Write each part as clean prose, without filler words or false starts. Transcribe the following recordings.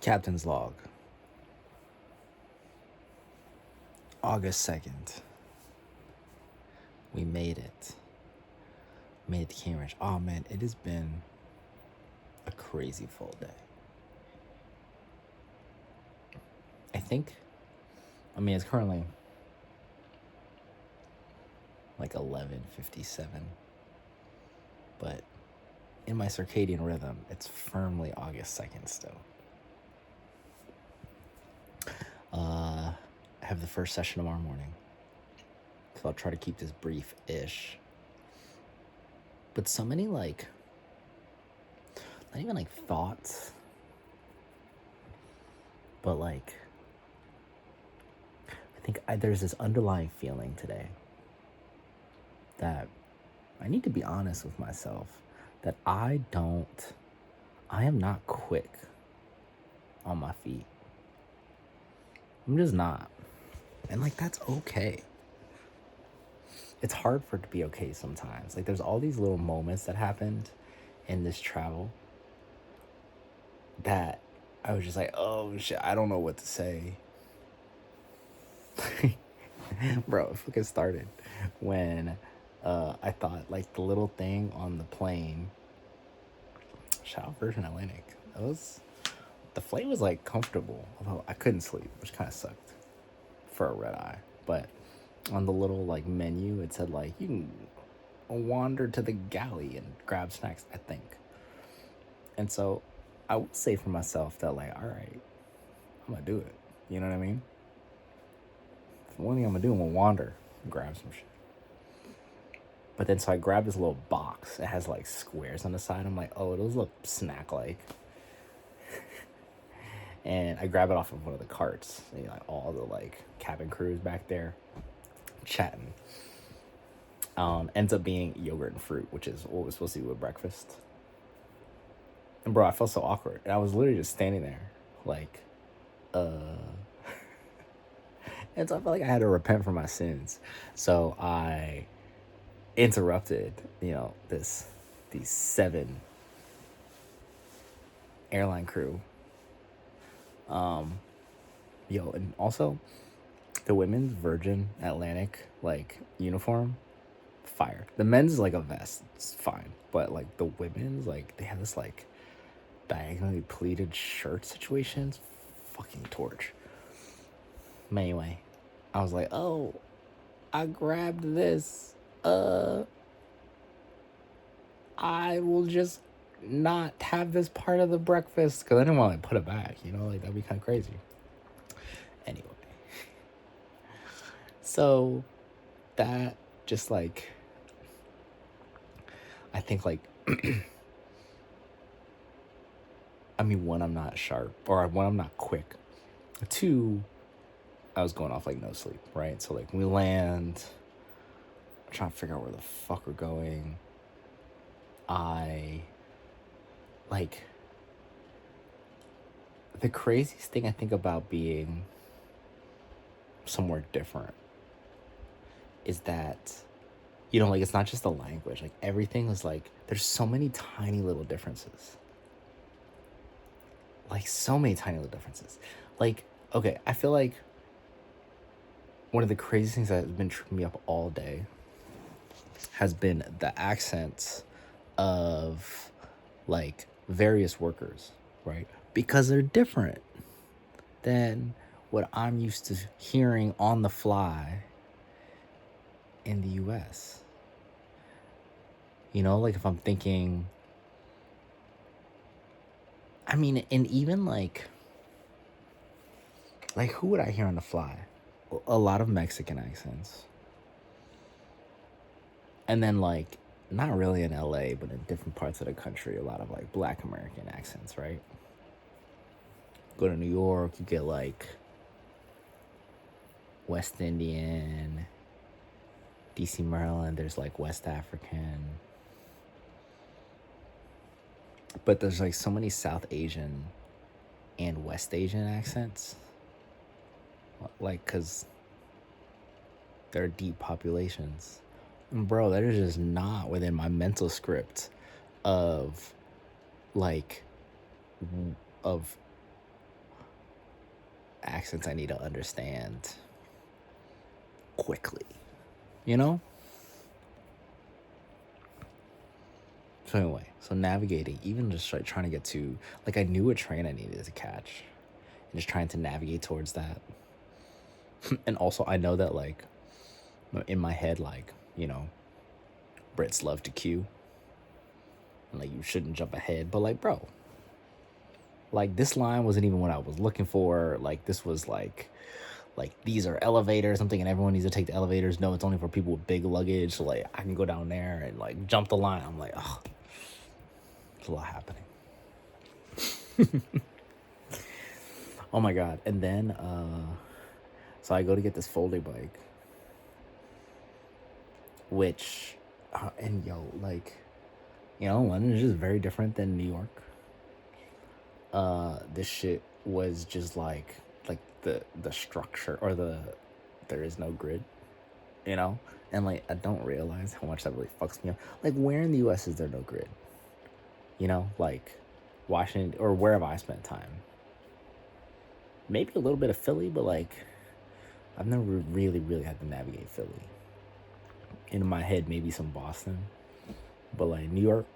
Captain's log. August 2nd. We made it. Made it to Cambridge. Oh man, it has been a crazy full day. It's currently like 11:57. But in my circadian rhythm, it's firmly August 2nd still. I have the first session tomorrow morning. So I'll try to keep this brief-ish. But so many, not even thoughts, but I think there's this underlying feeling today that I need to be honest with myself that I am not quick on my feet. I'm just not. And that's okay. It's hard for it to be okay sometimes. There's all these little moments that happened in this travel that I was just oh shit, I don't know what to say. Bro, it fucking started when I thought the little thing on the plane. Shout out Virgin Atlantic. The flight was comfortable, although I couldn't sleep, which kind of sucked for a red eye. But on the little menu, it said you can wander to the galley and grab snacks, I think. And so I would say for myself that all right, I'm gonna do it. You know what I mean? The one thing I'm gonna do, I'm gonna wander and grab some shit. But then so I grabbed this little box. It has squares on the side. I'm oh, those look snack-like. And I grab it off of one of the carts. And, all the cabin crews back there chatting. Ends up being yogurt and fruit, which is what was supposed to be with breakfast. And bro, I felt so awkward. And I was literally just standing there And so I felt I had to repent for my sins. So I interrupted, these 7 airline crew. And also the women's Virgin Atlantic uniform, fire. The men's is a vest, it's fine. But the women's they have this diagonally pleated shirt situations, fucking torch. But anyway, I was oh, I grabbed this. I will just not have this part of the breakfast because I didn't want to put it back, that'd be kind of crazy. Anyway, so that just I think one, I'm not sharp, or one, I'm not quick. 2, I was going off no sleep, right? So we land, I'm trying to figure out where the fuck we're going. The craziest thing I think about being somewhere different is that, it's not just the language. Everything is there's so many tiny little differences. So many tiny little differences. Okay, I feel one of the craziest things that has been tripping me up all day has been the accents of various workers, right? Because they're different than what I'm used to hearing on the fly in the US. If I'm thinking, and even who would I hear on the fly? A lot of Mexican accents. And then not really in LA, but in different parts of the country, a lot of Black American accents, right? Go to New York, you get West Indian. DC, Maryland, there's West African. But there's so many South Asian and West Asian accents. Because they're deep populations. And bro, that is just not within my mental script of accents I need to understand quickly, you know? So anyway, so navigating, even just like trying to get to, like, I knew a train I needed to catch, and just trying to navigate towards that. And also, I know that, like, in my head, like, Brits love to queue, and like, you shouldn't jump ahead. But like, bro, like, this line wasn't even what I was looking for. Like, this was like these are elevators. I'm thinking everyone needs to take the elevators. No, it's only for people with big luggage. So like, I can go down there and like jump the line. I'm like, oh, there's a lot happening. Oh my god. And then so I go to get this folding bike, which and yo, like, London is just very different than New York. This shit was just like the structure, or there is no grid, and like, I don't realize how much that really fucks me up. Like, where in the US is there no grid? Like Washington, or where have I spent time? Maybe a little bit of Philly, but like, I've never really had to navigate Philly. In my head, maybe some Boston, but like New York,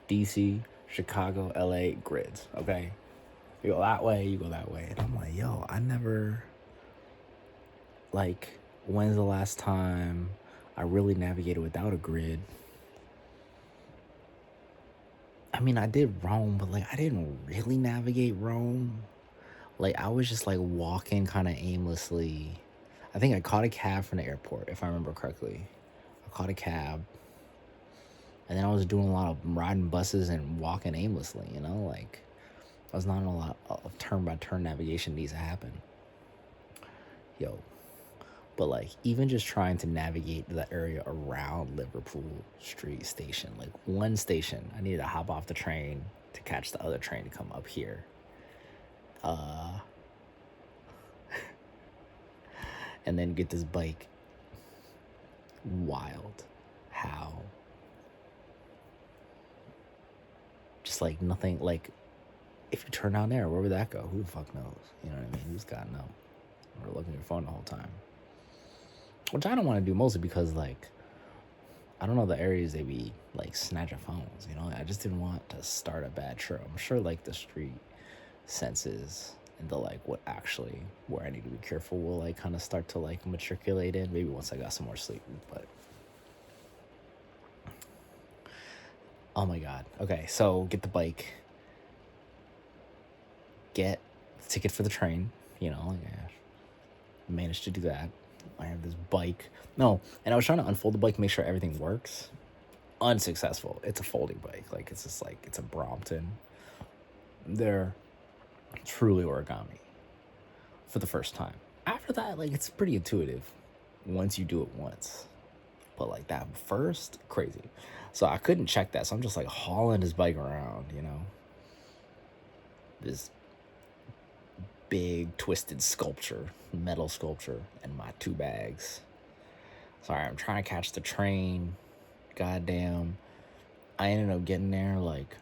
DC, Chicago, LA, grids. Okay, you go that way, you go that way, and I'm like, yo, I never, like, when's the last time I really navigated without a grid? I mean, I did Rome, but like, I didn't really navigate Rome. Like, I was just like walking kind of aimlessly. I think I caught a cab from the airport, if I remember correctly. I caught a cab, and then I was doing a lot of riding buses and walking aimlessly, like, I was not in a lot of turn by turn navigation needs to happen. Yo. But like, even just trying to navigate the area around Liverpool Street Station, like one station, I needed to hop off the train to catch the other train to come up here. And then get this bike. Wild. How? Just like nothing, like, if you turn down there, where would that go? Who the fuck knows? You know what I mean? You just gotta know. Or looking at your phone the whole time. Which I don't want to do, mostly because, like, I don't know the areas they be like snatching phones, I just didn't want to start a bad trip. I'm sure like the street senses and the like what actually where I need to be careful will like kind of start to like matriculate in, maybe once I got some more sleep. But oh my god. Okay, so get the bike, get the ticket for the train, like, I managed to do that. I have this bike. No, and I was trying to unfold the bike, make sure everything works. Unsuccessful. It's a folding bike. Like, it's just like, it's a Brompton. They're truly origami for the first time. After that, like, it's pretty intuitive once you do it once. But like that first, crazy. So I couldn't check that. So I'm just like hauling this bike around, This big twisted sculpture, metal sculpture, and my 2 bags. Sorry, I'm trying to catch the train. Goddamn. I ended up getting there, like,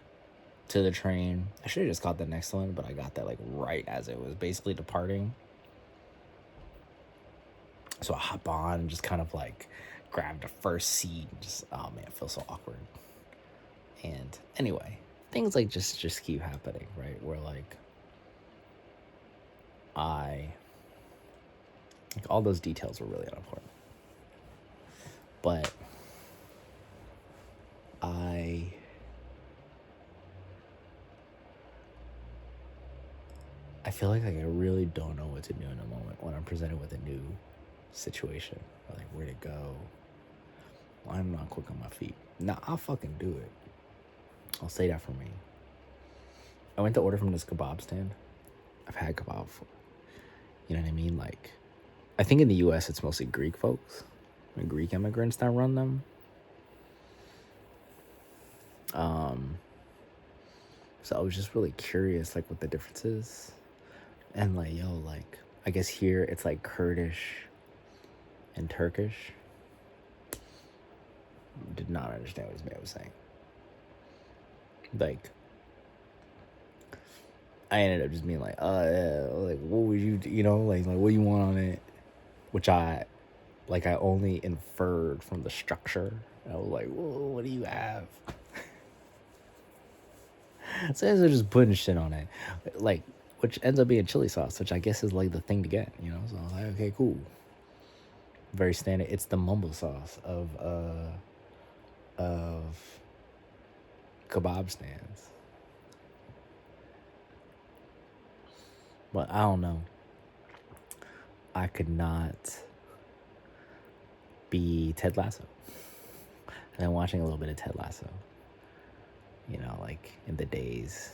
to the train. I should have just got the next one, but I got that, like, right as it was basically departing. So I hop on and just kind of, like, grab the first seat and just, oh, man, it feels so awkward. And anyway, things, like, just keep happening, right? Where, like, all those details were really unimportant. But I feel like I really don't know what to do in a moment when I'm presented with a new situation. Or like, where to go. I'm not quick on my feet. Nah, I'll fucking do it. I'll say that for me. I went to order from this kebab stand. I've had kebab before. You know what I mean? Like, I think in the US it's mostly Greek folks and Greek immigrants that run them. So I was just really curious, like, what the difference is. And like, yo, like, I guess here it's like Kurdish and Turkish. Did not understand what this man was saying. Like, I ended up just being like, yeah, like, what would you, like, what do you want on it? Which I only inferred from the structure. I was like, whoa, what do you have? So they're just putting shit on it, like, which ends up being chili sauce, which I guess is like the thing to get, So I was like, okay, cool. Very standard. It's the mumbo sauce of kebab stands. But I don't know. I could not be Ted Lasso. And I'm watching a little bit of Ted Lasso. Like in the days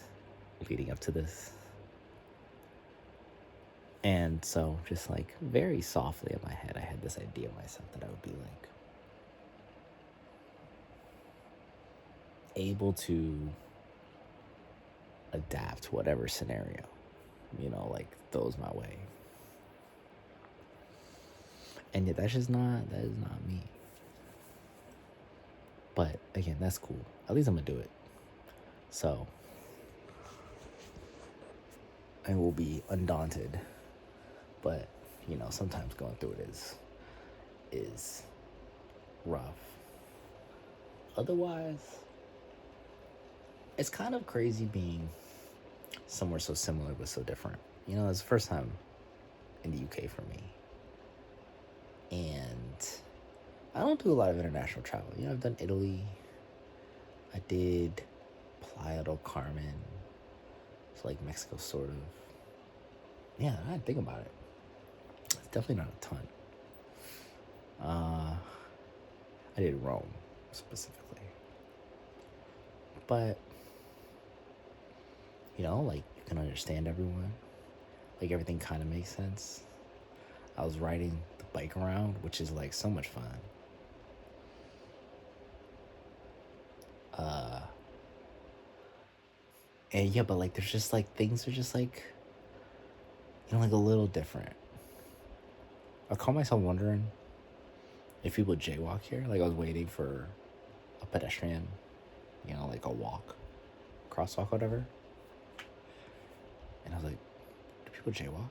leading up to this. And so just like very softly in my head, I had this idea of myself that I would be like able to adapt to whatever scenario, like throws my way. And yet that is not me. But again, that's cool. At least I'm gonna do it. So I will be undaunted. But, sometimes going through it is rough. Otherwise, it's kind of crazy being somewhere so similar but so different. It's the first time in the UK for me. And I don't do a lot of international travel. I've done Italy. I did Playa del Carmen. It's like Mexico, sort of. Yeah, I didn't think about it. It's definitely not a ton. I did Rome, specifically. But, like, you can understand everyone. Like, everything kind of makes sense. I was riding the bike around, which is, like, so much fun. And, yeah, but, like, there's just, like, things are just, like, like, a little different. I caught myself wondering if people jaywalk here. Like, I was waiting for a pedestrian, like a walk, crosswalk, whatever. And I was like, do people jaywalk?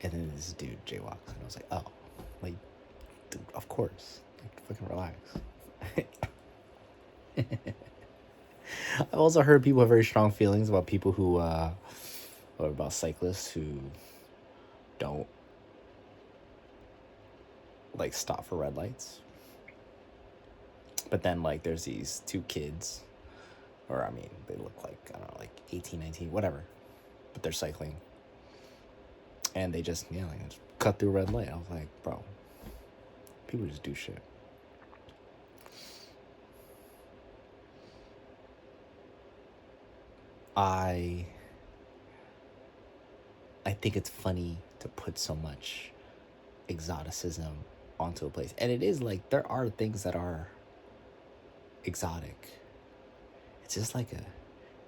And then this dude jaywalks. And I was like, oh, like, dude, of course. Like, fucking relax. I've also heard people have very strong feelings about people who, or about cyclists who don't, like, stop for red lights. But then, like, there's these two kids, or, I mean, they look like, I don't know, like 18, 19, whatever. But they're cycling. And they just, just cut through a red light. I was like, bro, people just do shit. I think it's funny to put so much exoticism onto a place. And it is like, there are things that are exotic. It's just like it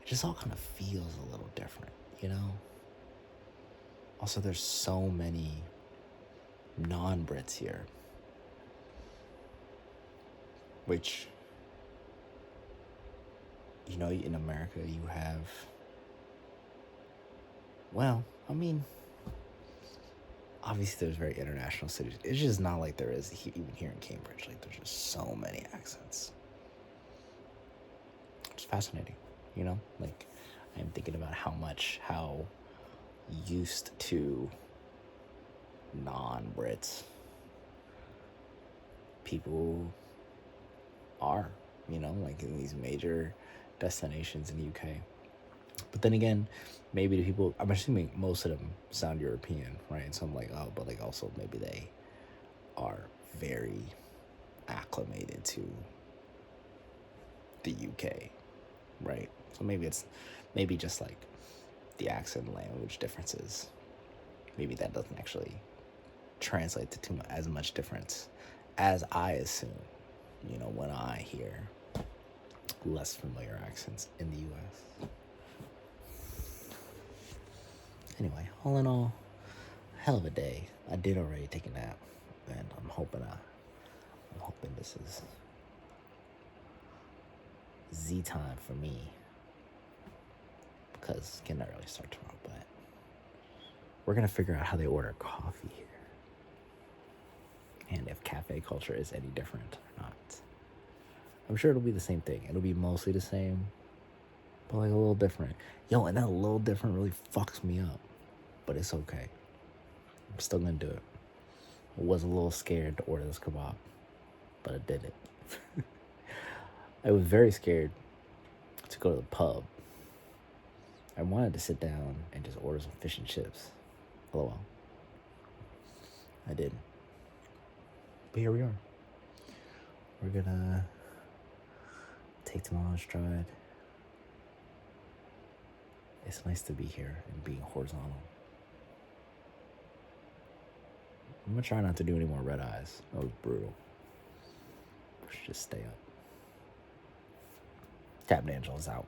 just all kind of feels a little different, Also, there's so many non-Brits here. Which, in America you have, well, I mean, obviously there's very international cities. It's just not like there is even here in Cambridge. Like, there's just so many accents. It's fascinating, Like, I'm thinking about how used to non-Brits people are, like in these major destinations in the UK. But then again, maybe the people, I'm assuming most of them sound European, right? So I'm like, oh, but like also maybe they are very acclimated to the UK, right? So maybe it's just like the accent language differences. Maybe that doesn't actually translate to as much difference as I assume, when I hear less familiar accents in the US. Anyway, all in all, hell of a day. I did already take a nap, and I'm hoping this is Z time for me. because cannot really start tomorrow, but we're going to figure out how they order coffee here. And if cafe culture is any different or not. I'm sure it'll be the same thing. It'll be mostly the same, but like a little different. Yo, and that little different really fucks me up. But it's okay. I'm still gonna do it. I was a little scared to order this kebab, but I did it. I was very scared to go to the pub. I wanted to sit down and just order some fish and chips. LOL. I didn't. But here we are. We're gonna take tomorrow in stride. It's nice to be here and being horizontal. I'm gonna try not to do any more red eyes. That was brutal. We should just stay up. Captain Angela's out.